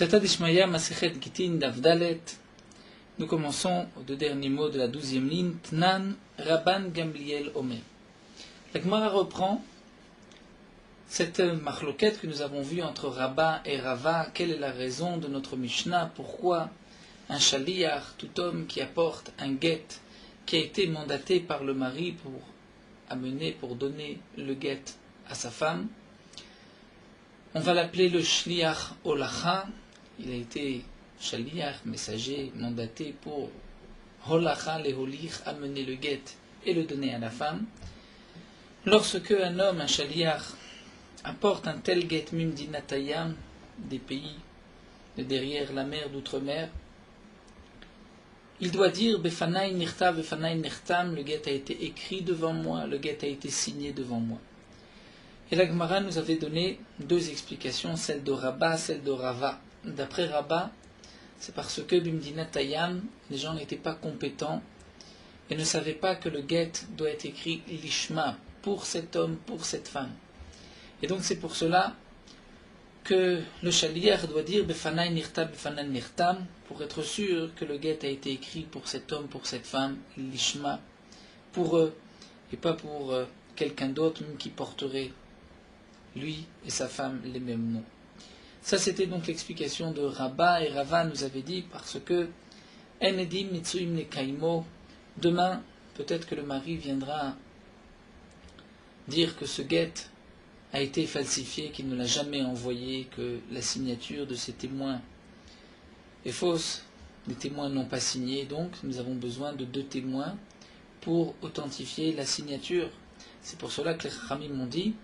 Siyata Dishmaya Masechet Gitin Davdalet. Nous commençons aux deux derniers mots de la 12e ligne. Tnan Rabban Gamliel Omer. La Gemara reprend cette marloquette que nous avons vue entre Rabba et Rava. Quelle est la raison de notre Mishnah? Pourquoi un shaliach, tout homme qui apporte un guet, qui a été mandaté par le mari pour amener, pour donner le guet à sa femme, on va l'appeler le shliach holacha. Il a été shaliach, messager, mandaté pour holacha, les holich, amener le guet et le donner à la femme. Lorsque un homme, un shaliach, apporte un tel guet mimdinatayam, des pays de derrière la mer, d'outre-mer, il doit dire Befanai nirta, Befanai nirtam, le guet a été écrit devant moi, le guet a été signé devant moi. Et la Gemara nous avait donné deux explications, celle de Rabba, celle de Rava. D'après Rabba, c'est parce que Bimdina Tayam, les gens n'étaient pas compétents et ne savaient pas que le guet doit être écrit l'ishma, pour cet homme, pour cette femme. Et donc c'est pour cela que le shaliach doit dire Befanai nirta, Befanai nirtam, pour être sûr que le guet a été écrit pour cet homme, pour cette femme, l'ishma, pour eux, et pas pour quelqu'un d'autre, même qui porterait lui et sa femme les mêmes noms. Ça c'était donc l'explication de Rabba, et Rava nous avait dit parce que Enedim mitsuim nekaimo, demain peut-être que le mari viendra dire que ce guet a été falsifié, qu'il ne l'a jamais envoyé, que la signature de ces témoins est fausse, les témoins n'ont pas signé, donc nous avons besoin de 2 témoins pour authentifier la signature. C'est pour cela que les Chachamim m'ont dit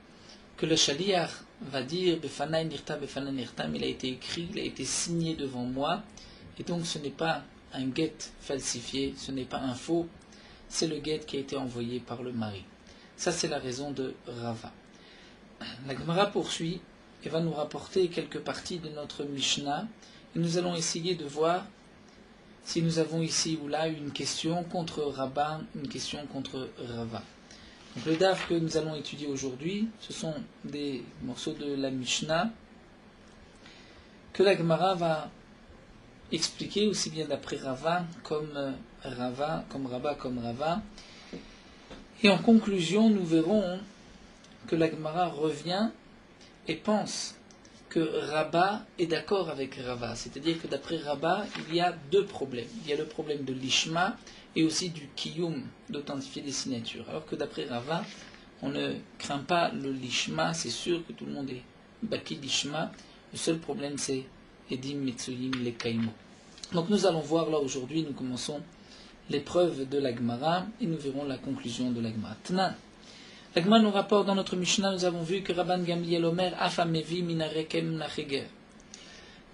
que le shaliach va dire Befanai nirta, Befanai nirtam, il a été écrit, il a été signé devant moi, et donc ce n'est pas un guet falsifié, ce n'est pas un faux, c'est le guet qui a été envoyé par le mari. Ça c'est la raison de Rava. La Gemara poursuit et va nous rapporter quelques parties de notre Mishnah, et nous allons essayer de voir si nous avons ici ou là une question contre Rabba, une question contre Rava. Donc le daf que nous allons étudier aujourd'hui, ce sont des morceaux de la Mishnah que la Gemara va expliquer aussi bien d'après Rava, comme Rabba, comme Rava. Et en conclusion, nous verrons que la Gemara revient et pense que Rabba est d'accord avec Rava. C'est-à-dire que d'après Rabba, il y a 2 problèmes. Il y a le problème de l'ishma et aussi du kiyum, d'authentifier les signatures. Alors que d'après Rava, on ne craint pas le lishma, c'est sûr que tout le monde est baki lishma. Le seul problème c'est edim mitsuyim le kaimo. Donc nous allons voir là aujourd'hui, nous commençons l'épreuve de la Gemara et nous verrons la conclusion de la Gemara. Tnan. La Gemara nous rapporte dans notre Mishnah, nous avons vu que Rabban Gamliel Omer Afamevi minarekem nacheger.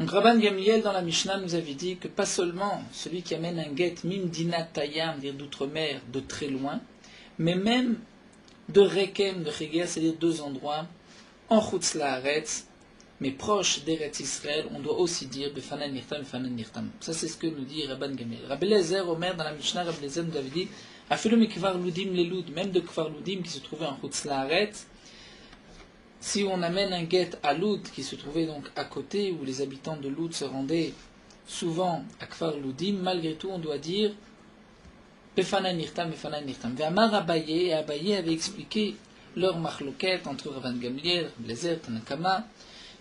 Donc Rabban Gamliel dans la Mishnah nous avait dit que pas seulement celui qui amène un guet mimdina tayam, dire d'outre-mer, de très loin, mais même de rekem, de cheger, c'est-à-dire 2 endroits, en chutz laaretz, mais proche d'Eretz Israël, on doit aussi dire Befanai nirtam, Befanai nirtam. Ça c'est ce que nous dit Rabban Gamliel. Rabbi Eliezer Omer dans la Mishnah, Rabbi Eliezer nous avait dit même de Kfar Ludim qui se trouvait en Chutz Laaretz, si on amène un guet à Loud qui se trouvait donc à côté, où les habitants de Loud se rendaient souvent à Kfar Ludim, malgré tout on doit dire Befanai nirtam, Befanai nirtam. Ve'amar Abaye, et Abaye avait expliqué leur marloquette entre Rabban Gamliel, Rabbi Eliezer, Tanakama,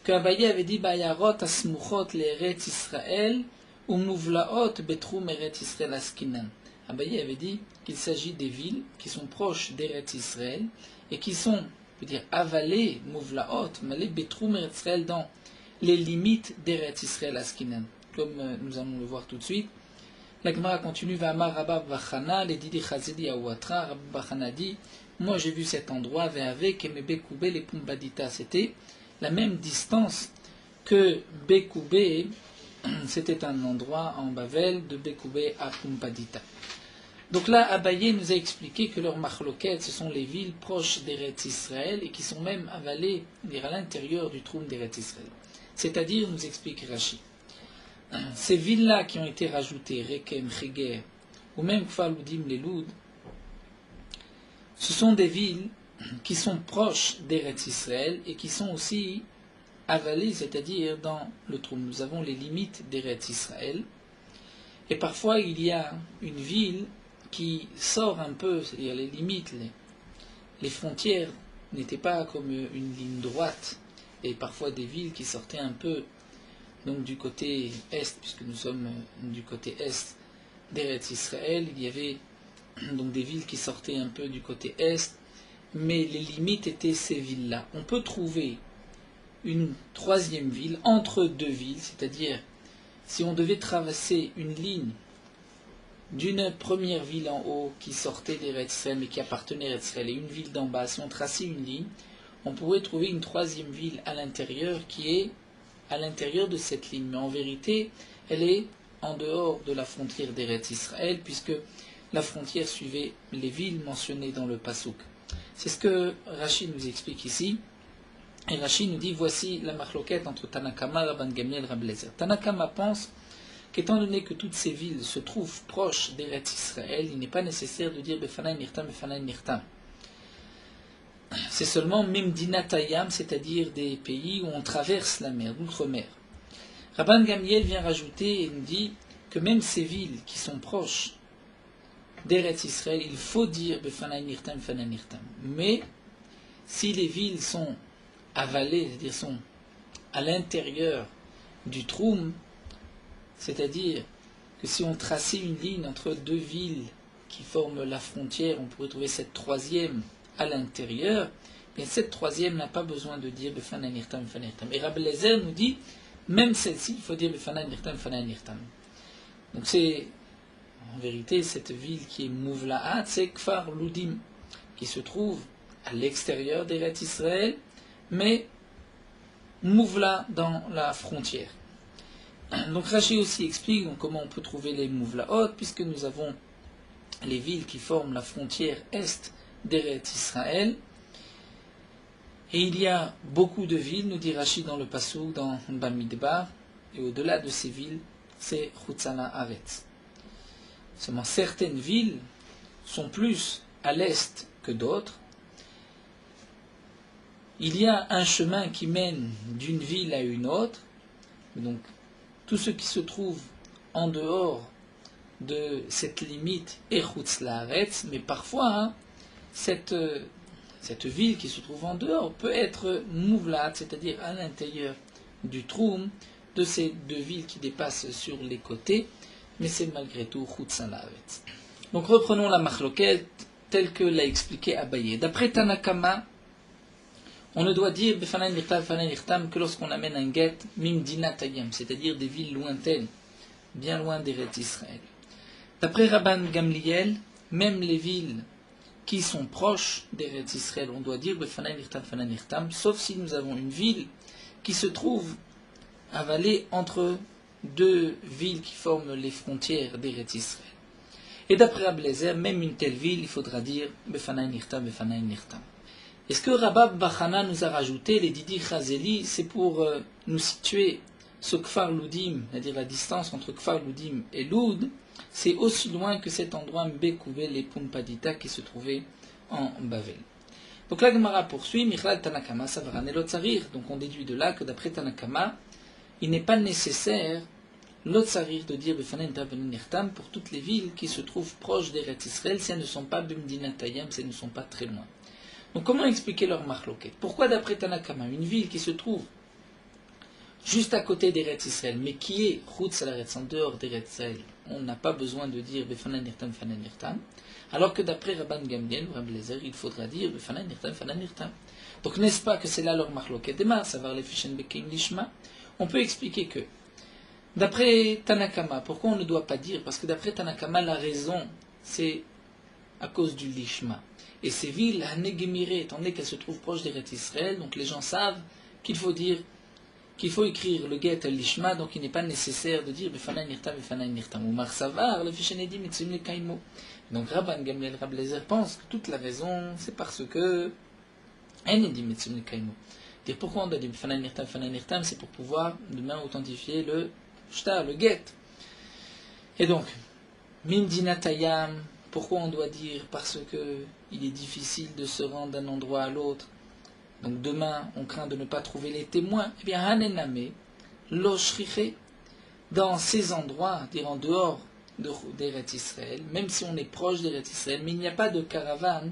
que Abaye avait dit Bayarot asmuchot l'Eretz Israël ou muvlaot betrum Eretz Israël askinan. Abaye avait dit qu'il s'agit des villes qui sont proches d'Eretz Israël et qui sont, on peut dire, avalées, muvlaot, malé betrum Eretz Israël, dans les limites d'Eretz Israël askinan. Comme nous allons le voir tout de suite. La Gemara continue, Va'amar Rabba Bachana, les Didi Chazedi Awatra, Rabba Bachana dit, moi j'ai vu cet endroit, Ve'ave Kemebe Koube les Pumbadita, c'était la même distance que Bekoubé, c'était un endroit en Bavel, de Bekoubé à Pumbadita. Donc là, Abaye nous a expliqué que leurs marloquettes, ce sont les villes proches d'Eretz Israël et qui sont même avalées, à l'intérieur du trône d'Eretz Israël. C'est-à-dire, nous explique Rashi, ces villes-là qui ont été rajoutées, Rekem, Cheger, ou même Kfar Ludim, les Loud, ce sont des villes qui sont proches d'Eretz Israël et qui sont aussi avalé, c'est-à-dire dans le trou. Nous avons les limites d'Eretz Israël. Et parfois, il y a une ville qui sort un peu, c'est-à-dire les limites, les frontières n'étaient pas comme une ligne droite. Et parfois des villes qui sortaient un peu donc du côté est, puisque nous sommes du côté est d'Eretz Israël. Il y avait donc des villes qui sortaient un peu du côté est, mais les limites étaient ces villes-là. On peut trouver une troisième ville entre deux villes, c'est-à-dire si on devait traverser une ligne d'une première ville en haut qui sortait d'Eretz Israël mais qui appartenait à Eretz Israël et une ville d'en bas, si on traçait une ligne, on pourrait trouver une troisième ville à l'intérieur qui est à l'intérieur de cette ligne. Mais en vérité, elle est en dehors de la frontière d'Eretz Israël puisque la frontière suivait les villes mentionnées dans le Passouk. C'est ce que Rachid nous explique ici. Et Rachid nous dit, voici la marloquette entre Tanakama, Rabban Gamliel et Rabbi Eliezer. Tanakama pense qu'étant donné que toutes ces villes se trouvent proches d'Eretz Israël, il n'est pas nécessaire de dire Befanaï Nirtam, Befanaï Nirtam. C'est seulement Memdinatayam, c'est-à-dire des pays où on traverse la mer, l'outre-mer. Rabban Gamliel vient rajouter et nous dit que même ces villes qui sont proches d'Eretz Israël, il faut dire Befanaï Nirtam, Befanaï Nirtam. Mais si les villes sont avalées, c'est-à-dire sont à l'intérieur du Troum, c'est-à-dire que si on traçait une ligne entre deux villes qui forment la frontière, on pourrait trouver cette troisième à l'intérieur, mais cette troisième n'a pas besoin de dire Befanaï Nirtam, Befanaï Nirtam. Et Rabbi Eliezer nous dit, même celle-ci, il faut dire Befanaï Nirtam, Befanaï Nirtam. Donc c'est, en vérité, cette ville qui est Mouvlaat, c'est Kfar Ludim, qui se trouve à l'extérieur d'Eretz Israël, mais Mouvla dans la frontière. Donc Rashi aussi explique donc, comment on peut trouver les Mouvlaot, puisque nous avons les villes qui forment la frontière est d'Eretz Israël. Et il y a beaucoup de villes, nous dit Rashi dans le Passouk, dans Bamidbar, et au-delà de ces villes, c'est Chutzana Aretz. Seulement certaines villes sont plus à l'est que d'autres. Il y a un chemin qui mène d'une ville à une autre, donc tout ce qui se trouve en dehors de cette limite est Chutz Laaretz, mais parfois cette ville qui se trouve en dehors peut être Mouvlat, c'est-à-dire à l'intérieur du Troum, de ces deux villes qui dépassent sur les côtés, mais c'est malgré tout Chutz Laaretz. Donc reprenons la marloquette telle que l'a expliqué Abaye. D'après Tanakama, on ne doit dire Befanaï Nirtam, Befanaï Nirtam que lorsqu'on amène un guet Mimdinatayam, c'est-à-dire des villes lointaines, bien loin d'Eretz Israël. D'après Rabban Gamliel, même les villes qui sont proches d'Eretz Israël, on doit dire Befanaï Nirtam, Befanaï Nirtam, sauf si nous avons une ville qui se trouve avalée entre deux villes qui forment les frontières d'Eretz Israël. Et d'après Rabbi Eliezer, même une telle ville, il faudra dire Befanaï Nirtam, Befanaï Nirtam. Et ce que Rabab Bachana nous a rajouté, les Didi Chazeli, c'est pour nous situer ce Kfar Ludim, c'est-à-dire la distance entre Kfar Ludim et Loud, c'est aussi loin que cet endroit Mbekouvel et Pumpadita qui se trouvait en Bavel. Donc la Gemara poursuit, Michlal Tanakama Savaran et Lotzarir. Donc on déduit de là que d'après Tanakama, il n'est pas nécessaire Lotzarir de dire Befanaï Nirtam pour toutes les villes qui se trouvent proches d'Eretz Israël, si elles ne sont pas Bimdinatayam, si elles ne sont pas très loin. Donc comment expliquer leur marloquette? Pourquoi d'après Tanakama, une ville qui se trouve juste à côté d'Eretz Israël, mais qui est Chutz Laaretz, en dehors d'Eretz Israël, on n'a pas besoin de dire Befanaï Nirtam, Befanaï Nirtam, alors que d'après Rabban Gamliel ou Rabbi Eliezer, il faudra dire Befanaï Nirtam, Befanaï Nirtam. Donc n'est-ce pas que c'est là leur marloquette Dema, savoir les Fishen Bekim Lishma? On peut expliquer que d'après Tanakama, pourquoi on ne doit pas dire? Parce que d'après Tanakama, la raison, c'est à cause du Lishma. Et ces villes, Hanegemiré, étant donné qu'elles se trouvent proches d'Eretz Israël, donc les gens savent qu'il faut écrire le get al-Lishma, donc il n'est pas nécessaire de dire Befanaï Nirtam, Befanaï Nirtam. Ou Marsavar, le Fishenedi, Mitzim le Kaimo. Donc Rabban Gamliel, Rabbi Eliezer pense que toute la raison, c'est parce que Enedi Mitzim le Kaimo. Dire pourquoi on doit dire Befanaï Nirtam, Befanaï Nirtam, c'est pour pouvoir demain authentifier le shtar, le get. Et donc, Mimdinatayam, pourquoi on doit dire? Parce que il est difficile de se rendre d'un endroit à l'autre donc demain on craint de ne pas trouver les témoins, eh bien hanename, lo shriche, dans ces endroits, dire en dehors d'Eretz Israël, même si on est proche d'Eretz Israël, mais il n'y a pas de caravane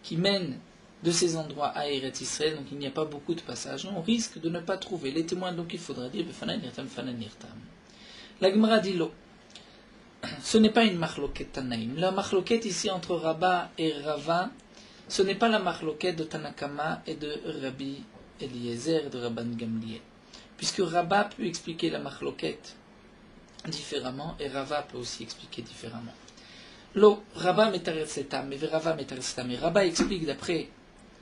qui mène de ces endroits à Eretz Israël, donc il n'y a pas beaucoup de passages, on risque de ne pas trouver les témoins, donc il faudra dire Befanan Nirtam, Fanan Nirtam. La Gemara dit lo. Ce n'est pas une marloquette Tanaïm. La marloquette ici entre Rabba et Rava, ce n'est pas la marloquette de Tanakama et de Rabbi Eliezer et de Rabban Gamliel. Puisque Rabba peut expliquer la marloquette différemment et Rava peut aussi expliquer différemment. Lo, Rabba metaret setam, et Rava metaret setam. Et Rabba explique d'après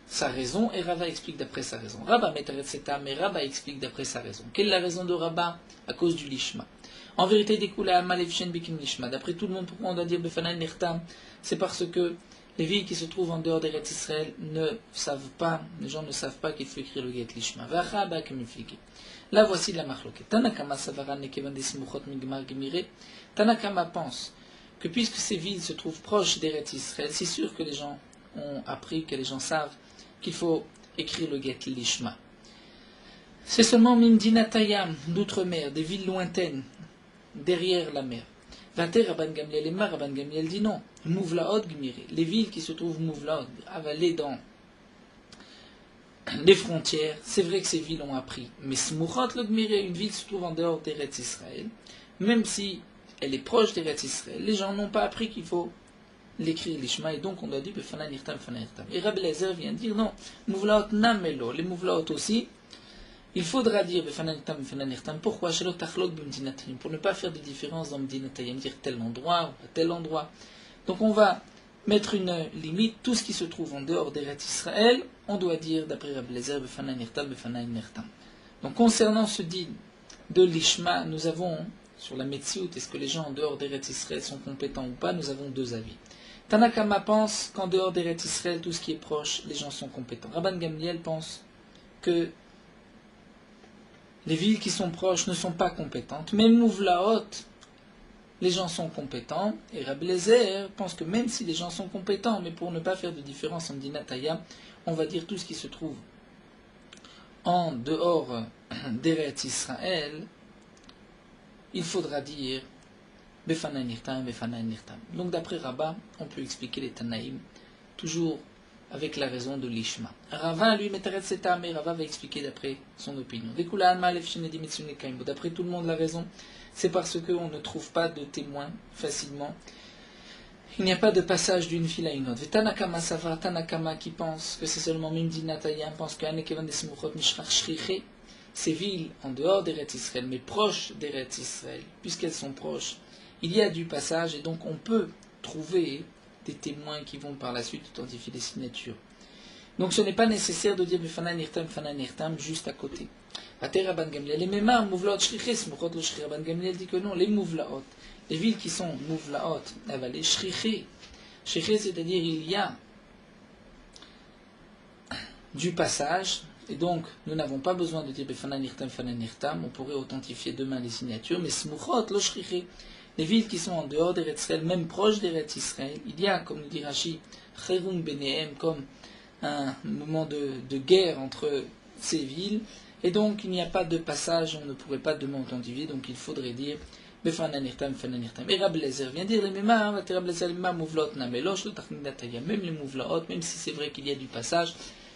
sa raison et Rava explique d'après sa raison. Rabba metaret setam, et Rabba explique d'après sa raison. Quelle est la raison de Rabba? À cause du lishma. En vérité, d'après tout le monde, pourquoi on doit dire Befanan Nirtam? C'est parce que les villes qui se trouvent en dehors d'Eretz Israël ne savent pas, les gens ne savent pas qu'il faut écrire le get lishma. Là, voici la marloquette. Tanakama savaran nekevan desmuchot migmar gemire. Tanakama pense que puisque ces villes se trouvent proches d'Eretz Israël, c'est sûr que les gens ont appris, que les gens savent qu'il faut écrire le get lishma. C'est seulement Mimdinatayam, d'outre-mer, des villes lointaines, derrière la mer. Vater Rabban Gamliel et Rabban Gamliel dit non. Mouvlaot Gmire, les villes qui se trouvent Mouvlaot, avalées dans les frontières, c'est vrai que ces villes ont appris. Mais Smuchot le Gmire, une ville se trouve en dehors d'Eretz Israël, même si elle est proche d'Eretz Israël, les gens n'ont pas appris qu'il faut l'écrire l'Ishma, et donc on doit dire Befanan Nirtam, Befanan Nirtam. Et Rabbi Eliezer vient dire non, Mouvlaot Namelo, les Mouvlaot aussi. Il faudra dire Befanan Nirtam, Befanan Nirtam. Pourquoi? Pour ne pas faire de différence dans Mdinatayim, dire tel endroit ou tel endroit. Donc on va mettre une limite, tout ce qui se trouve en dehors d'Eretz Israël, on doit dire d'après Rabbi Eliezer Befanan Nirtam, Befanan Nirtam. Donc concernant ce din de l'Ishma, nous avons sur la Metsiout, est-ce que les gens en dehors d'Eretz Israël sont compétents ou pas? Nous avons deux avis. Tanakama pense qu'en dehors d'Eretz Israël, tout ce qui est proche, les gens sont compétents. Rabban Gamliel pense que les villes qui sont proches ne sont pas compétentes. Même Mouvlaot, les gens sont compétents. Et Rabbi Eliezer pense que même si les gens sont compétents, mais pour ne pas faire de différence en Dinataya, on va dire tout ce qui se trouve en dehors d'Eretz Israël, il faudra dire Befanan Nirtam, Befanan Nirtam. Donc d'après Rabba, on peut expliquer les Tanaïm, toujours avec la raison de l'Ishma. Rava, lui, Metaret Setam, et Rava va expliquer d'après son opinion. D'après tout le monde, la raison, c'est parce qu'on ne trouve pas de témoins facilement. Il n'y a pas de passage d'une file à une autre. Tanakama Savra, Tanakama qui pense que c'est seulement Mimdinatayam, pense que Anekevan de Smuchot Nishrach Shriche, ces villes en dehors d'Eretz Israël, mais proches d'Eretz Israël, puisqu'elles sont proches, il y a du passage et donc on peut trouver des témoins qui vont par la suite authentifier les signatures. Donc ce n'est pas nécessaire de dire Befanan Nirtam, Befanan Nirtam juste à côté. Rabban Gamliel, les Memar, Mouvlaot Shriche, Smuchot lo Shriche, Rabban Gamliel dit que non, les Mouvlaot, les villes qui sont Mouvlaot, avalées, Shriche, Shriche c'est-à-dire il y a du passage, et donc nous n'avons pas besoin de dire Befanan Nirtam, Befanan Nirtam, on pourrait authentifier demain les signatures, mais Smuchot lo Shriche, les villes qui sont en dehors d'Eretz Israël, même proches d'Eretz Israël, il y a, comme nous dit Rashi, Cherum Benehem, comme un moment de guerre entre ces villes, et donc il n'y a pas de passage, on ne pourrait pas demain authentifier, donc il faudrait dire Befanan Nirtam, Befanan Nirtam. Et Rabbi Eliezer vient dire les Memar, Rabbi Eliezer, les Memar Mouvlaot Namelosh, le Tachnidataya, même les Mouvlaot, même si c'est vrai qu'il y a du passage,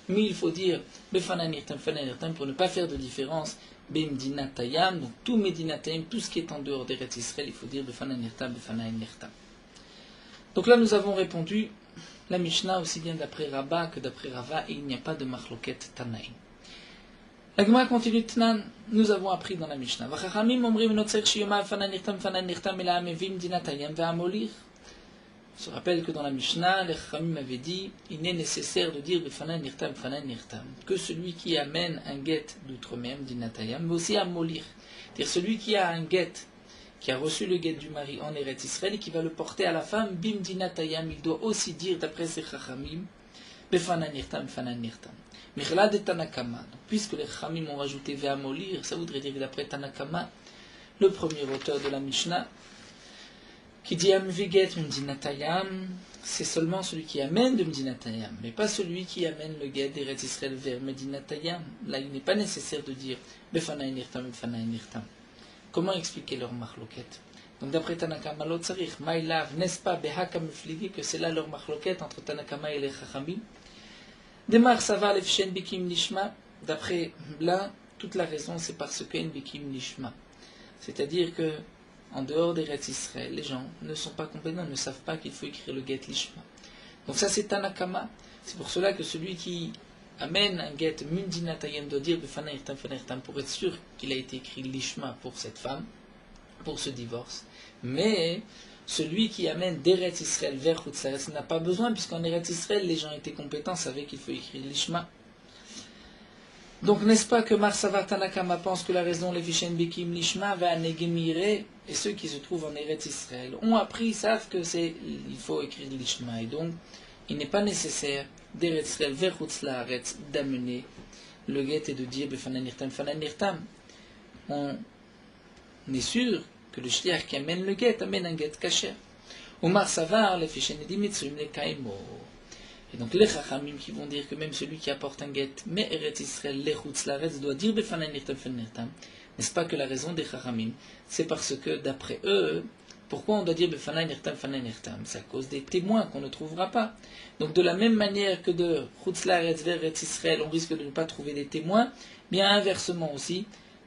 mais il faut dire Befanan Nirtam, Befanan Nirtam pour ne pas faire de différence. Bimdinatayam, donc tout Medinatayam, tout ce qui est en dehors d'Eretz Israël, il faut dire Befanan Nirtam, Befanan Nirtam. Donc là nous avons répondu la Mishnah aussi bien d'après Rabba que d'après Rava, et il n'y a pas de Machloket Tanaïm. La Gemara continue Tnan, nous avons appris dans la Mishnah. Vachachamim omrim notzer shiyoma Befanan Nirtam, Befanan Nirtam, ela amevim dinatayam ve'amolir. On se rappelle que dans la Mishnah, les Chachamim avaient dit il n'est nécessaire de dire Befanan Nirtam, Befanan Nirtam que celui qui amène un guet d'outre-mer, dinatayam, mais aussi à molir. C'est-à-dire celui qui a un guet, qui a reçu le guet du mari en Eretz Israël et qui va le porter à la femme, bim dinatayam, il doit aussi dire d'après ces Chachamim Befanan Nirtam, Befanan Nirtam. Mirla de Tanakama. Donc, puisque les Chachamim ont rajouté ve'amolir, ça voudrait dire que d'après Tanakama, le premier auteur de la Mishnah, qui dit Amviget Mdinatayam, c'est seulement celui qui amène de Mdinatayam, mais pas celui qui amène le get d'Eretz Israël vers Medinatayam. Là, il n'est pas nécessaire de dire Befanaï Nirtam, Befanaï Nirtam. Comment expliquer leur marloquette? Donc d'après Tanakama, Lotzarich, Maïlav, n'est-ce pas Behakam Mfligi, que c'est là leur marloquette entre Tanakama et les Chachamim? Demar Sava Lefshen Bikim Nishma, d'après là, toute la raison c'est parce que En Bikim Nishma. C'est-à-dire que en dehors des Eretz Israël, les gens ne sont pas compétents, ne savent pas qu'il faut écrire le get lishma. Donc ça c'est Tanakama. C'est pour cela que celui qui amène un get mundinatayem doit dire Befanayirtam pour être sûr qu'il a été écrit lishma pour cette femme, pour ce divorce. Mais celui qui amène d'Eretz Israël vers Chutzaretz n'a pas besoin, puisqu'en Eretz Israël les gens étaient compétents, savaient qu'il faut écrire lishma. Donc n'est-ce pas que Marsava Tanakama pense que la raison les Vishen Bikim Lishma va Negemire, et ceux qui se trouvent en Eretz Israël ont appris, savent que il faut écrire Lishma, et donc il n'est pas nécessaire d'Eretz Israël vers Chutzlaretz d'amener le get et de dire Befananirtam Fananirtam. On est sûr que le shliach qui amène le get amène un get kasher. Ou Marsava les Vishen Edimitsuim le Kaimo. Et donc les Chachamim qui vont dire que même celui qui apporte un get, mais Eretz Israël, les Chutzlaretz, doit dire Befanai Nirtam Fananirtam. N'est-ce pas que la raison des Chachamim, c'est parce que d'après eux, pourquoi on doit dire Befanai Nirtam Fananirtam? C'est à cause des témoins qu'on ne trouvera pas. Donc de la même manière que de Chutzlaretz vers Eretz Israël, on risque de ne pas trouver des témoins, bien inversement aussi,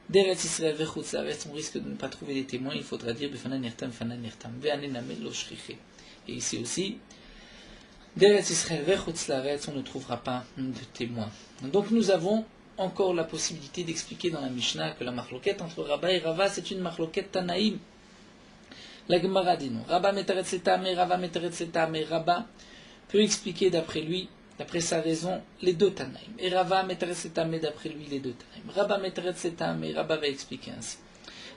d'Eretz Israël vers Chutzlaretz, on risque de ne pas trouver des témoins, il faudra dire Befanai Nirtam Fananirtam. Ve'anename lo shriche. Et ici aussi, d'Eretz Israël vers Chutzlaretz, on ne trouvera pas de témoins. Donc nous avons encore la possibilité d'expliquer dans la Mishnah que la marloquette entre Rabba et Rava, c'est une marloquette Tanaïm. La Gemara dit non. Rabba metaret setame, Rava metaret setame. Rabba peut expliquer d'après lui, d'après sa raison, les deux Tanaïm. Et Rava metaret setame, d'après lui, les deux Tanaïm. Rabba metaret setame, Rabba va expliquer ainsi.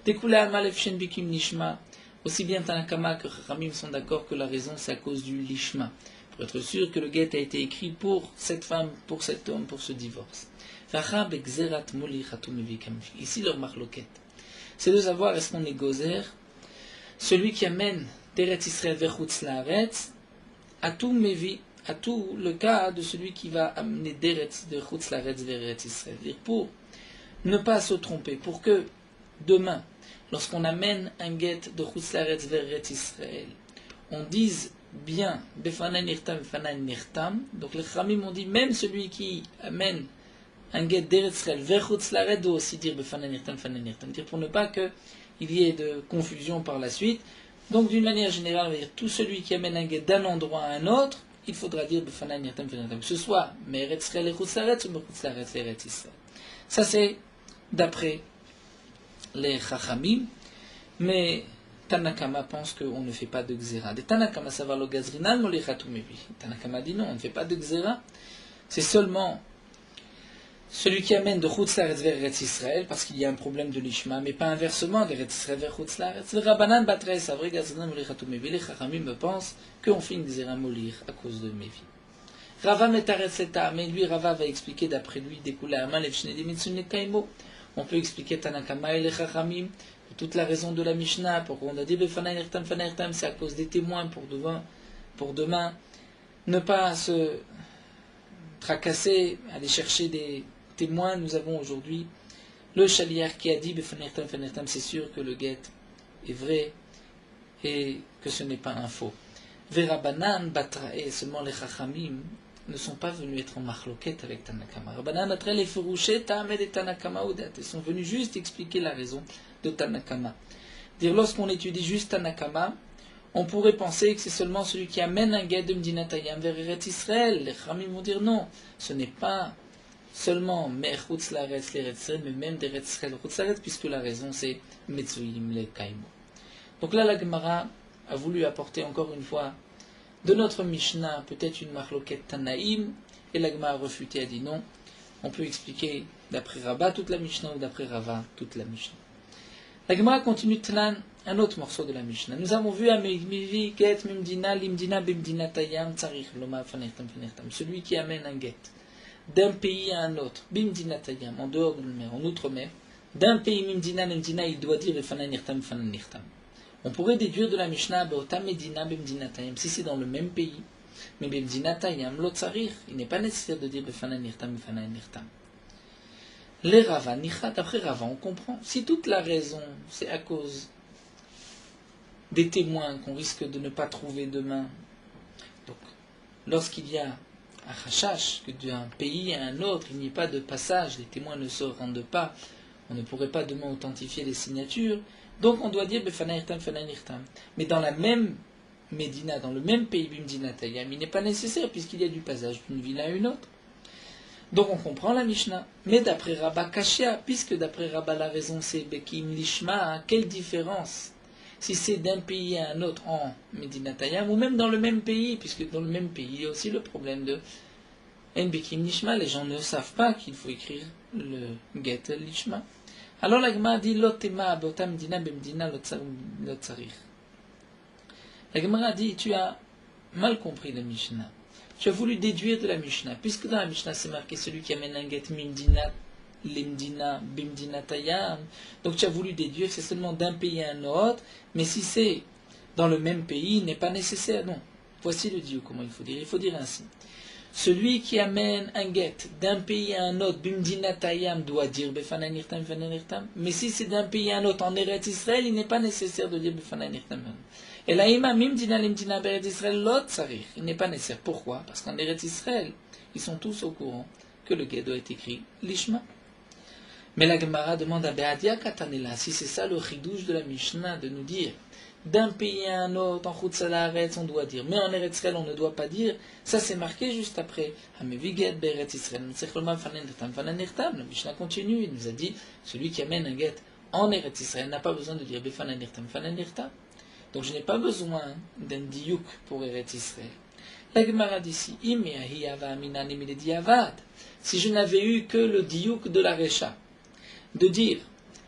Dekula alma lefshen bikim nishma. Aussi bien Tanakama que Chachamim sont d'accord que la raison c'est à cause du lishma. Pour être sûr que le get a été écrit pour cette femme, pour cet homme, pour ce divorce. Ici leur marloquette, c'est de savoir est-ce qu'on est gozer, celui qui amène d'Eretz Israël vers Chutzlaretz, à tout mevi, à tout le cas de celui qui va amener d'Eretz de Chutzlaretz vers Eretz Israël. Pour ne pas se tromper, pour que demain, lorsqu'on amène un get de Chutzlaretz vers Eretz Israël, on dise bien Befanan Nirtam, Befanan Nirtam. Donc les Chachamim ont dit même celui qui amène un get d'Eretz Israël vers Chutzlaretz doit aussi dire Befanan Nirtam, Befanan Nirtam. Dire pour ne pas qu'il y ait de confusion par la suite. Donc d'une manière générale, on va dire tout celui qui amène un get d'un endroit à un autre, il faudra dire Befanan Nirtam, Befanan Nirtam. Que ce soit mais Eretz Israël et Chutzlaretz ou Chutzlaretz et Eretz Israël. Ça c'est d'après les Chachamim. Mais Tanakama pense qu'on ne fait pas de Xéra. De Tanakama savoir le gazrinal, molichatoumevi. Tanakama dit non, on ne fait pas de Xéra. C'est seulement celui qui amène de Chutzlaretz vers Eretz Israël, parce qu'il y a un problème de l'Ishma, mais pas inversement, d'Eretz Israël vers Chutzlaretz. Le Rabbanan batre savre gazrinal, molichatoumevi. Les Chachamim pensent qu'on fait une Xéra molir à cause de Mevi. Rava metaretz eta, mais lui, Rava va expliquer d'après lui, découla amal evshnedi mitsune kaimo. On peut expliquer Tanakama et les Chachamim. Toute la raison de la Mishnah, pourquoi on a dit Befanai Nirtam, Fanirtam, c'est à cause des témoins pour demain, ne pas se tracasser, aller chercher des témoins. Nous avons aujourd'hui le Shaliach qui a dit Befanai Nirtam, Fanirtam, c'est sûr que le get est vrai et que ce n'est pas un faux. Verabanan, Batrae, seulement les Chachamim ne sont pas venus être en marloquette avec Tanakama. Rabbanan, Batrae, les Furouchet, Ta'amed et Tanakama Oudat, ils sont venus juste expliquer la raison de Tanakama. Dire lorsqu'on étudie juste Tanakama, on pourrait penser que c'est seulement celui qui amène un get de Mdinatayam vers Eretz Israël. Les Chachamim vont dire non, ce n'est pas seulement Mer Chutzlaretz, l'Eretz Israël, mais même d'Eretz Israël Chutzlaretz, puisque la raison c'est Metzuim le Kaimo. Donc là, la Gemara a voulu apporter encore une fois de notre Mishnah peut-être une marloquette Tanaïm, et la Gemara a refuté, a dit non, on peut expliquer d'après Rabba toute la Mishnah ou d'après Rava toute la Mishnah. La Gemara continue Tlan, un autre morceau de la Mishnah. Nous avons vu Amivi, Get, Mimdina, Limdina, Bimdina, Tayam, Tsarich, Loma, Fanertam, Fanertam. Celui qui amène un get d'un pays à un autre, Bimdina, Tayam, en dehors de la mer, en outre-mer, d'un pays Mimdina, Limdina, il doit dire Fananirtam, Fananirtam. On pourrait déduire de la Mishnah, Be'ota Medina Bemdinatayam, si c'est dans le même pays, mais Bemdinatayam, l'Otsarir, il n'est pas nécessaire de dire Befana Nirtam, Befana Nirtam. Les Rava, Nicha, d'après Rava, on comprend. Si toute la raison, c'est à cause des témoins qu'on risque de ne pas trouver demain, donc lorsqu'il y a un rachash, que d'un pays à un autre, il n'y ait pas de passage, les témoins ne se rendent pas, on ne pourrait pas demain authentifier les signatures, donc on doit dire Befana Nirtam, Befana Nirtam. Mais dans la même Médina, dans le même pays Bimdina Tayam, il n'est pas nécessaire puisqu'il y a du passage d'une ville à une autre. Donc on comprend la Mishnah. Mais d'après Rabba Kashia, puisque d'après Rabba la raison c'est Bekim Lishma, quelle différence si c'est d'un pays à un autre en Medina Tayam ou même dans le même pays, puisque dans le même pays il y a aussi le problème de En Bekim Lishma, les gens ne savent pas qu'il faut écrire le Get Lishma. Alors la Gemara dit Lotema Bota Medina Bemdina Lotsarir. La Gemara dit tu as mal compris la Mishnah. Tu as voulu déduire de la Mishnah, puisque dans la Mishnah c'est marqué celui qui amène un get mimdina, limdina, bimdina tayam. Donc tu as voulu déduire c'est seulement d'un pays à un autre, mais si c'est dans le même pays, il n'est pas nécessaire. Non. Voici le dieu, comment il faut dire. Il faut dire ainsi. Celui qui amène un get d'un pays à un autre, bimdina tayam, doit dire befana nirtam, befana nirtam. Mais si c'est d'un pays à un autre en Eretz Israël, il n'est pas nécessaire de dire befana nirtam. Et là, Mimdina Limdina Beret Israël Lot Sarich. Il n'est pas nécessaire. Pourquoi? Parce qu'en Eretz Israël, ils sont tous au courant que le guet doit être écrit Lishma. Mais la Gemara demande à Beadia Katanela, si c'est ça le chidouche de la Mishnah, de nous dire d'un pays à un autre, en Chutz Laaretz, on doit dire, mais en Eretz Israël, on ne doit pas dire. Ça, c'est marqué juste après. Hameviget Beret Israël. La Mishnah continue, il nous a dit, celui qui amène un guet en Eretz Israël n'a pas besoin de dire Befananirtam, Fananirtam. Donc je n'ai pas besoin d'un diouk pour Eretz Israël. La Gemara dit ici, si je n'avais eu que le diouk de la Recha, de dire,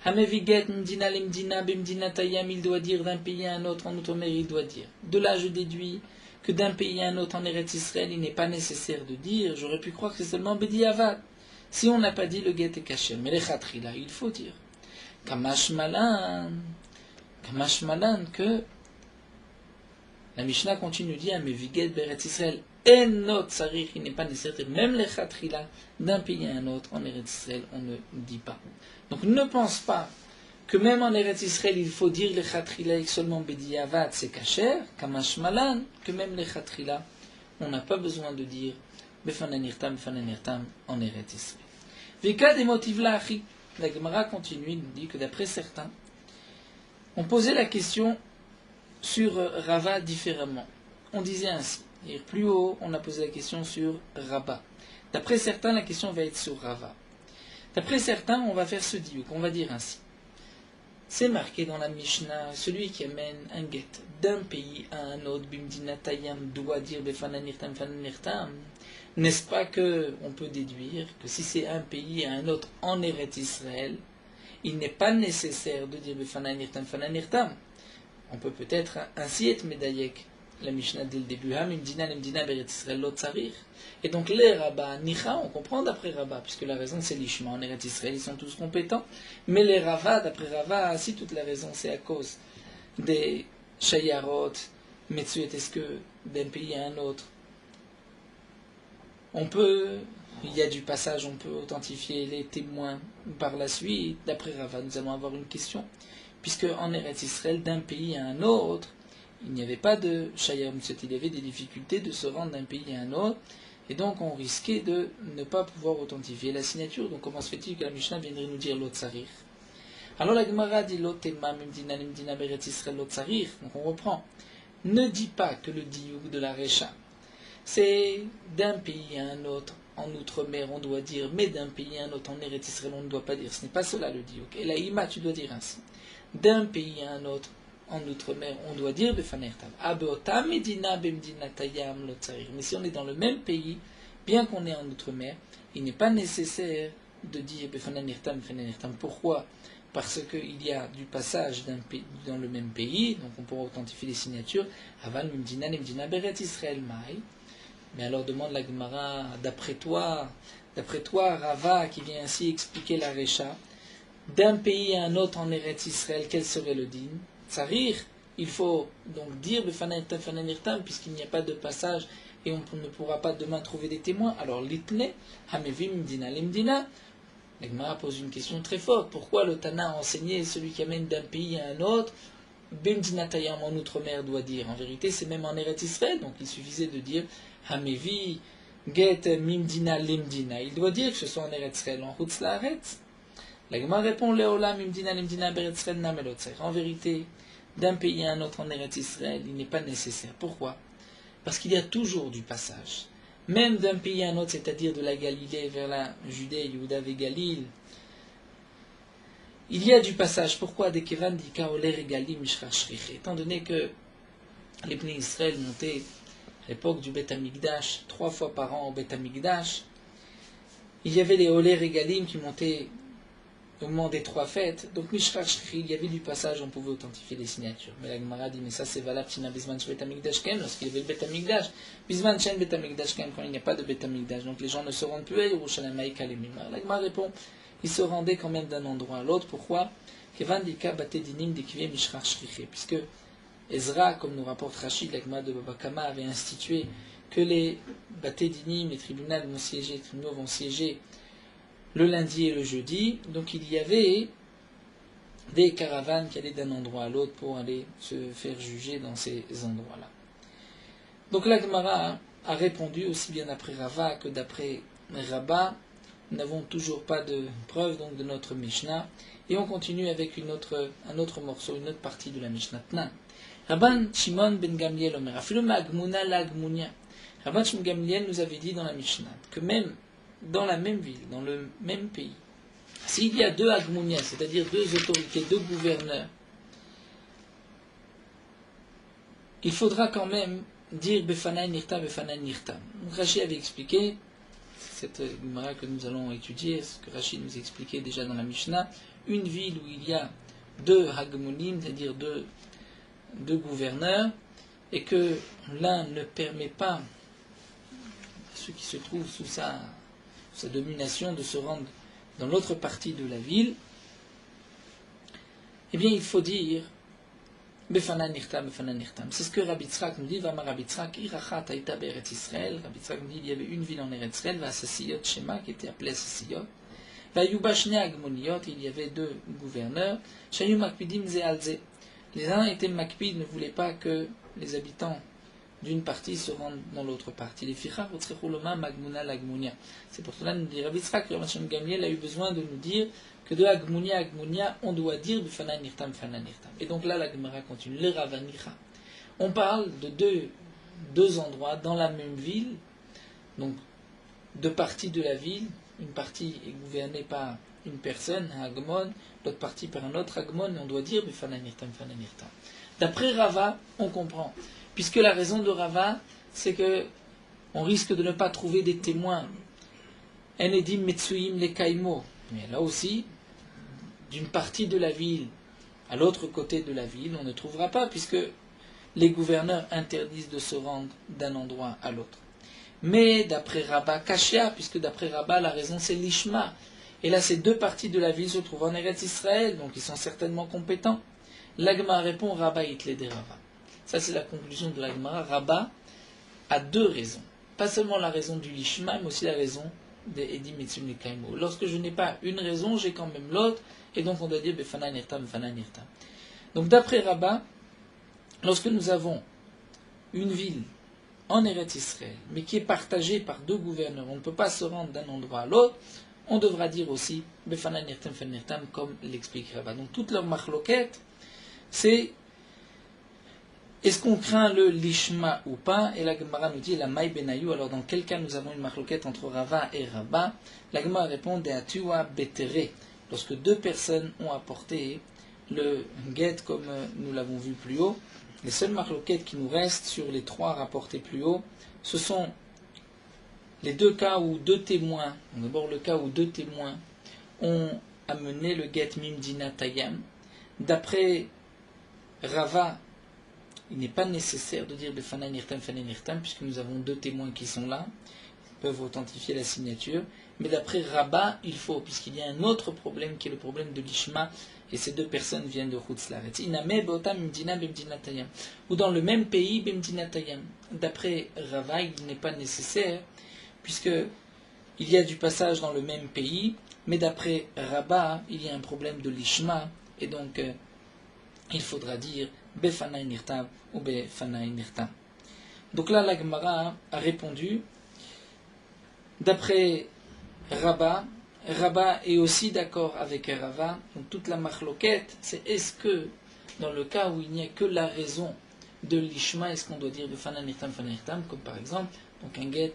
Hameviget mdina limdina bimdina tayam, il doit dire d'un pays à un autre en outre-mer, il doit dire. De là je déduis que d'un pays à un autre en Eretz Israël, il n'est pas nécessaire de dire, j'aurais pu croire que c'est seulement Bediavad. Si on n'a pas dit le guet est caché, mais les khatrila, il faut dire. Kamash malan que la Mishnah continue de dire, mais Viget Beret Israël, Enot Sarich, il n'est pas nécessaire, même les Khatrila, d'un pays à un autre, en Eretz Israël, on ne dit pas. Donc ne pense pas que même en Eretz Israël, il faut dire les Khatrila et seulement Bediavad, c'est kacher, Kamash Malan, que même les Khatrila, on n'a pas besoin de dire Befananirtam, Fananirtam, en Eretz Israël. Vika des motifs là, la Gemara continue, il nous dit que d'après certains, on posait la question sur Rava différemment. On disait ainsi. Et plus haut, on a posé la question sur Rabba. D'après certains, la question va être sur Rava. D'après certains, on va faire ce diouk. On va dire ainsi. C'est marqué dans la Mishnah, celui qui amène un get d'un pays à un autre, bimdina tayam, doit dire befananirtam, fananirtam. N'est-ce pas que on peut déduire que si c'est un pays à un autre en Eretz Israël, il n'est pas nécessaire de dire befananirtam, fananirtam. On peut peut-être ainsi être médaillek. La Mishnah dès le début, et donc les Rabba, Nicha, on comprend d'après Rabba, puisque la raison c'est l'Ishma, en Eretz Israël, ils sont tous compétents. Mais les Rava, d'après Rava, si toute la raison c'est à cause des Shayarot, Metsuet, est-ce que d'un pays à un autre, il y a du passage, on peut authentifier les témoins par la suite. D'après Rava, nous allons avoir une question. Puisque en Eretz Israël, d'un pays à un autre, il n'y avait pas de Shayam, il y avait des difficultés de se rendre d'un pays à un autre, et donc on risquait de ne pas pouvoir authentifier la signature. Donc comment se fait-il que la Mishnah viendrait nous dire l'Otsarir? Alors la Gemara dit l'Otema, Mimdina, Limdina, Beret Israël, l'Otsarir. Donc on reprend. Ne dis pas que le diouk de la Recha, c'est d'un pays à un autre. En outre-mer, on doit dire, mais d'un pays à un autre, en Eretz Israël, on ne doit pas dire. Ce n'est pas cela le diouk. Et la Ima, tu dois dire ainsi. D'un pays à un autre, en outre-mer, on doit dire Befanertam. Abeota Medina Bemdina Tayam Lotsarir. Mais si on est dans le même pays, bien qu'on est en outre-mer, il n'est pas nécessaire de dire Befanertam, Befanertam. Pourquoi? Parce qu'il y a du passage d'un pays dans le même pays, donc on pourra authentifier les signatures. Avan Medina Medina Beret Israël Maï. Mais alors demande la Gemara, d'après toi, Rava, qui vient ainsi expliquer la Recha, d'un pays à un autre en Eretz Israël, quel serait le din? Tsarir, il faut donc dire Befana Nirtam, Befana Nirtam, puisqu'il n'y a pas de passage et on ne pourra pas demain trouver des témoins. Alors l'itne, Hamevi Mdina Limdina. La Gemara pose une question très forte. Pourquoi le Tana a enseigné celui qui amène d'un pays à un autre, Bemdina Tayam en outre-mer doit dire. En vérité, c'est même en Eretz Israël, donc il suffisait de dire Hamevi Get Mimdina Limdina. Il doit dire que ce soit en Eretz Israël, en Chutz Laaretz. La Gemara répond Leola Mimdina Limdina Beretz Israël Namelotzer. En vérité, d'un pays à un autre en Eretz Israël, il n'est pas nécessaire. Pourquoi? Parce qu'il y a toujours du passage. Même d'un pays à un autre, c'est-à-dire de la Galilée vers la Judée, Yehuda et Galil, il y a du passage. Pourquoi? Étant donné que les Bnei Israël montaient à l'époque du Beth Amikdash 3 fois par an au Beth Amikdash, il y avait les Olé Regalim qui montaient au moment des 3 fêtes. Donc Mishrar Shri, il y avait du passage, on pouvait authentifier les signatures. Mais la Gemara dit, mais ça c'est valable Tina Bisman Beth Amikdash Kem, lorsqu'il y avait le Beth Amikdash. Bisman Chen Beth Amikdash Kem, quand il n'y a pas de Beth Amikdash. Donc les gens ne se rendent plus à Yerushalayim Maïka les Mimar. La Gemara répond, ils se rendaient quand même d'un endroit à l'autre. Pourquoi? Kevan Dika Bate Dinim Dikvie Mishrar Shri. Puisque Ezra, comme nous rapporte Rachid, la Gemara de Baba Kama avait institué que les Bate Dinim, les tribunaux vont siéger le lundi et le jeudi. Donc il y avait des caravanes qui allaient d'un endroit à l'autre pour aller se faire juger dans ces endroits-là. Donc la Gemara a répondu aussi bien d'après Rava que d'après Rabba. Nous n'avons toujours pas de preuve donc de notre Mishnah. Et on continue avec un autre morceau, une autre partie de la Mishnah. Rabban Shimon ben Gamliel Omer, Afilu Magmuna la Gmunia. Rabban Shimon ben Gamliel nous avait dit dans la Mishnah que même dans la même ville, dans le même pays, s'il y a 2 Agmunia, c'est-à-dire 2 autorités, 2 gouverneurs, il faudra quand même dire Befana Nirtam, Befana Nirtam. Donc Rachid avait expliqué, cette Gemara que nous allons étudier, ce que Rachid nous expliquait déjà dans la Mishnah, une ville où il y a 2 Hagmonim, c'est-à-dire 2 gouverneurs, et que l'un ne permet pas à ceux qui se trouvent sous sa domination de se rendre dans l'autre partie de la ville, eh bien il faut dire Befana Nirtam, Befana Nirtam. C'est ce que Rabbi Tzrak nous dit, Vama Rabbi Tzrak, Irachat Aïta Be'eretz Israël. Rabbi Tzrak nous dit il y avait une ville en Eretz Israël, Vasasiyot Shema, qui était appelée Sassiyot. Vayuba Shne Agmoniot, il y avait 2 gouverneurs, Shayu Makpidim Ze Alze. Les uns étaient Makpid, ne voulaient pas que les habitants d'une partie se rendent dans l'autre partie. Les fichar utzrechuloma magmuna lagmunia. C'est pour cela que nous dit Rabbi Tzrak, que Rabbi Gamliel a eu besoin de nous dire que de agmunia agmunia, on doit dire bifana nirtam fana nirtam. Et donc là, la Gemara continue. Le Ravanicha. On parle de deux endroits dans la même ville, donc 2 parties de la ville. Une partie est gouvernée par une personne, un agmon, l'autre partie par un autre agmon, et on doit dire bifana nirtam fana nirtam. D'après Rava, on comprend. Puisque la raison de Rava, c'est que on risque de ne pas trouver des témoins. Enedim Metsuim les Kaimo. Mais là aussi, d'une partie de la ville à l'autre côté de la ville, on ne trouvera pas, puisque les gouverneurs interdisent de se rendre d'un endroit à l'autre. Mais d'après Rabba, Kashia, puisque d'après Rabba, la raison c'est l'Ishma. Et là, ces 2 parties de la ville se trouvent en Eretz Israël, donc ils sont certainement compétents. L'Agma répond Rabba Itle de Rava. Ça, c'est la conclusion de la Gemara. Rabba a 2 raisons. Pas seulement la raison du Lishma, mais aussi la raison des Edim Etzum Nekaimo. Lorsque je n'ai pas une raison, j'ai quand même l'autre, et donc on doit dire Befana Nirtam, Befana Nirtam. Donc d'après Rabba, lorsque nous avons une ville en Eretz Israël, mais qui est partagée par 2 gouverneurs, on ne peut pas se rendre d'un endroit à l'autre, on devra dire aussi Befana Nirtam, Befana Nirtam, comme l'explique Rabba. Donc toute leur machloket, c'est est-ce qu'on craint le lishma ou pas? Et la Gemara nous dit la maï benayou. Alors dans quel cas nous avons une marloquette entre Rava et Rabba? La Gemara répond de atua betere. Lorsque 2 personnes ont apporté le get comme nous l'avons vu plus haut, les seules marloquettes qui nous restent sur les 3 rapportés plus haut, ce sont les 2 cas où 2 témoins, d'abord le cas où 2 témoins ont amené le get mimdina tayam. D'après Rava, il n'est pas nécessaire de dire Befana Nirtam, Befana Nirtam, puisque nous avons 2 témoins qui sont là, ils peuvent authentifier la signature. Mais d'après Rabba, il faut, puisqu'il y a un autre problème qui est le problème de l'Ishma et ces deux personnes viennent de Chutz Laaretz. Iname beotam mimdina bemdinatayam. Ou dans le même pays, bemdinatayam. D'après Rava, il n'est pas nécessaire, puisque il y a du passage dans le même pays, mais d'après Rabat, il y a un problème de l'ishma, et donc il faudra dire befanai nirtam ou befanai nirtam. Donc là, la Gemara a répondu, d'après Rabat, Rabat est aussi d'accord avec Rava, donc toute la machloquette, c'est est-ce que, dans le cas où il n'y a que la raison de l'ishma, est-ce qu'on doit dire befanai nirtam, comme par exemple, donc un guet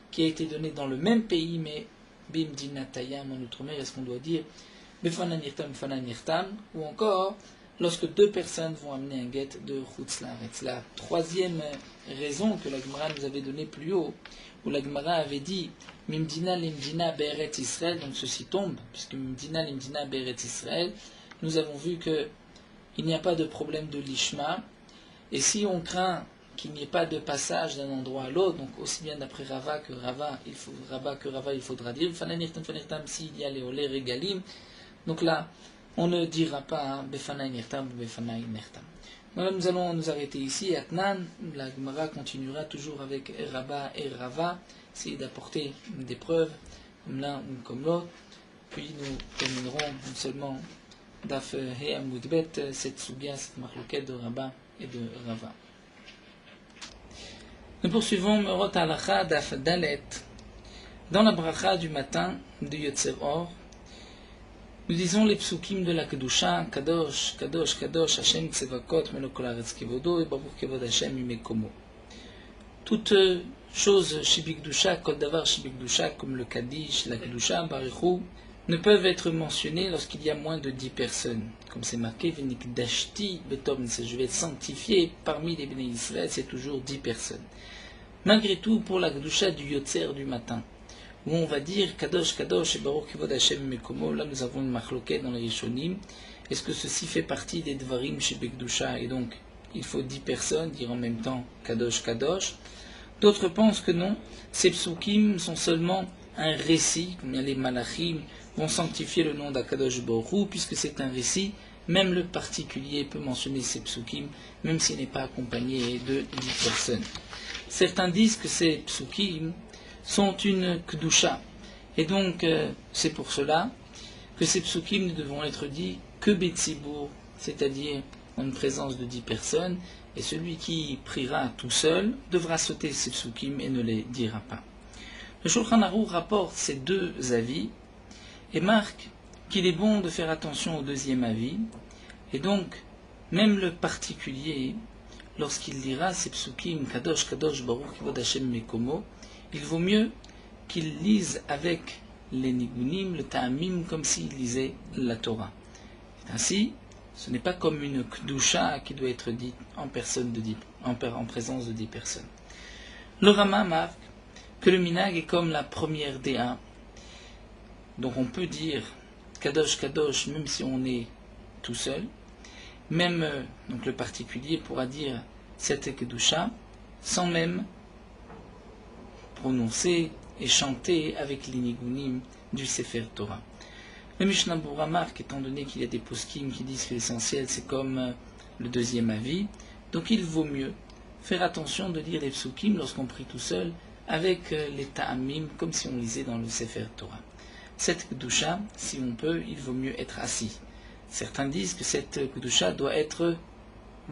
qui a été donné dans le même pays, mais bimdinatayam en outre-mer, est-ce qu'on doit dire befanai nirtam, ou encore, lorsque deux personnes vont amener un guet de Chutz Laaretz. La troisième raison que la Gemara nous avait donnée plus haut, où la Gemara avait dit Mimdina limdina be'eretz Israël, donc ceci tombe, puisque Mimdina limdina be'eretz Israël, nous avons vu qu'il n'y a pas de problème de l'ishma, et si on craint qu'il n'y ait pas de passage d'un endroit à l'autre, donc aussi bien d'après Rava que Rava, il faudra dire Fananirtam s'il y a les olé régalim, donc là, on ne dira pas Befanai Nirtam ou Befanai Nirtam. Voilà, nous allons nous arrêter ici. Atnan, la Gemara continuera toujours avec Rabba et Rava, essayer d'apporter des preuves, comme l'un ou comme l'autre. Puis nous terminerons non seulement Daf He Amudbet, cette Sugia, cette marloquette de Rabba et de Rava. Nous poursuivons Merot Halacha Daf Dalet. Dans la bracha du matin de Yotzer Or, nous disons les psukim de la Kedusha, Kadosh, Kadosh, Kadosh, Hashem Tsevakot, Melokol Haaretz Kevodo, et Baruch Kevod Hashem Imekomo. Toutes choses Shibikdusha, Kol Davar Shibikdusha, comme le Kaddish, la Kedusha, Barichou, ne peuvent être mentionnées lorsqu'il y a moins de 10 personnes. Comme c'est marqué, Venikdashti Betom, je vais être sanctifié parmi les Bnei Israël, c'est toujours 10 personnes. Malgré tout, pour la Kedusha du Yotzer du matin, où on va dire Kadosh, Kadosh et Baruch Kivod Hashem Mekomo, là nous avons une marloquette dans les Rishonim. Est-ce que ceci fait partie des Dvarim chez Bekdusha et donc il faut 10 personnes dire en même temps Kadosh, Kadosh? D'autres pensent que non, ces psukim sont seulement un récit, comme les Malachim vont sanctifier le nom d'Akadosh Baruch Hu, puisque c'est un récit, même le particulier peut mentionner ces psukim, même s'il n'est pas accompagné de 10 personnes. Certains disent que ces psukim sont une Kedusha. Et donc, c'est pour cela que ces psukim ne devront être dits que Betsibour, c'est-à-dire en une présence de 10 personnes, et celui qui priera tout seul devra sauter ces psukim et ne les dira pas. Le Shulchan Aruch rapporte ces deux avis et marque qu'il est bon de faire attention au deuxième avis, et donc, même le particulier, lorsqu'il dira ces psukim, Kadosh, Kadosh, Baruch Kivod Hashem Mekomo, il vaut mieux qu'il lise avec les nigunim, le ta'amim, comme s'il lisait la Torah. Et ainsi, ce n'est pas comme une kdusha qui doit être dite en présence de 10 personnes. Le Rama marque que le minag est comme la première déa. Donc on peut dire kadosh kadosh même si on est tout seul. Même donc le particulier pourra dire cette kedusha sans même prononcer et chanter avec l'inigunim du Sefer Torah. Le Mishnah Bura marque, étant donné qu'il y a des poskim qui disent que l'essentiel c'est comme le deuxième avis, donc il vaut mieux faire attention de lire les psukim lorsqu'on prie tout seul avec les ta'amim comme si on lisait dans le Sefer Torah. Cette kedusha, si on peut, il vaut mieux être assis. Certains disent que cette kedusha doit être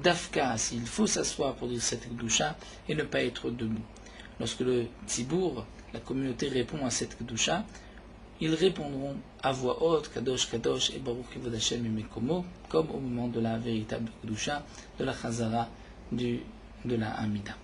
dafka assis. Il faut s'asseoir pour dire cette kedusha et ne pas être debout. Lorsque le tzibour, la communauté répond à cette kedusha, ils répondront à voix haute, Kadosh, Kadosh, et Baruch Kivod Hashem Mekomo, comme au moment de la véritable kedusha, de la chazara, de la Hamida.